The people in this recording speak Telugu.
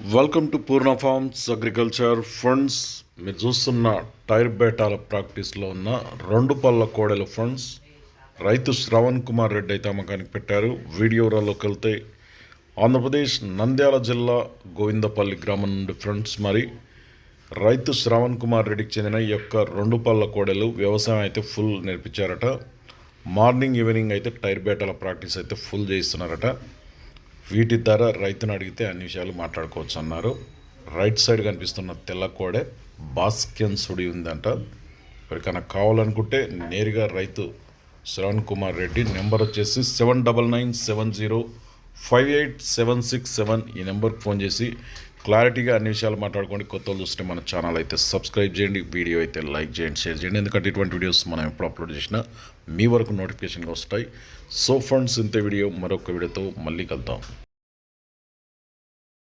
Welcome to Purna forms agriculture funds. మీరు చూస్తున్న టైర్ బేటాల ప్రాక్టీస్లో ఉన్న రెండు పళ్ళ కోడెల ఫండ్స్ రైతు శ్రవణ్ కుమార్ రెడ్డి అయితే అమ్మకానికి పెట్టారు. వీడియోలోకి వెళ్తే ఆంధ్రప్రదేశ్ నంద్యాల జిల్లా గోవిందపల్లి గ్రామం నుండి ఫ్రెండ్స్. మరి రైతు శ్రవణ్ కుమార్ రెడ్డికి చెందిన ఈ యొక్క రెండు పళ్ళ కోడెలు వ్యవసాయం అయితే ఫుల్ నేర్పించారట. మార్నింగ్ ఈవినింగ్ అయితే టైర్ బేటాల ప్రాక్టీస్ అయితే ఫుల్ చేస్తున్నారట. వీటి ధర రైతును అడిగితే అన్ని విషయాలు మాట్లాడుకోవచ్చు అన్నారు. రైట్ సైడ్ కనిపిస్తున్న తెల్ల కోడే బాస్కెన్ సుడి ఉందంట. ఎవరికైనా కావాలనుకుంటే నేరుగా రైతు శ్రవణ్ కుమార్ రెడ్డి నెంబర్ వచ్చేసి 7997058767 ఈ నెంబర్కి ఫోన్ చేసి క్లారిటీగా అన్ని విషయాలు మాట్లాడుకోండి. కొత్త వాళ్ళు చూస్తే మన ఛానల్ అయితే సబ్స్క్రైబ్ చేయండి, వీడియో అయితే లైక్ చేయండి, షేర్ చేయండి. ఎందుకంటే ఇటువంటి వీడియోస్ మనం ఎప్పుడు అప్లోడ్ చేసినా మీ వరకు నోటిఫికేషన్గా వస్తాయి. సో ఫ్రెండ్స్, ఇంత వీడియో మరొక వీడియోతో మళ్ళీ కలుద్దాం.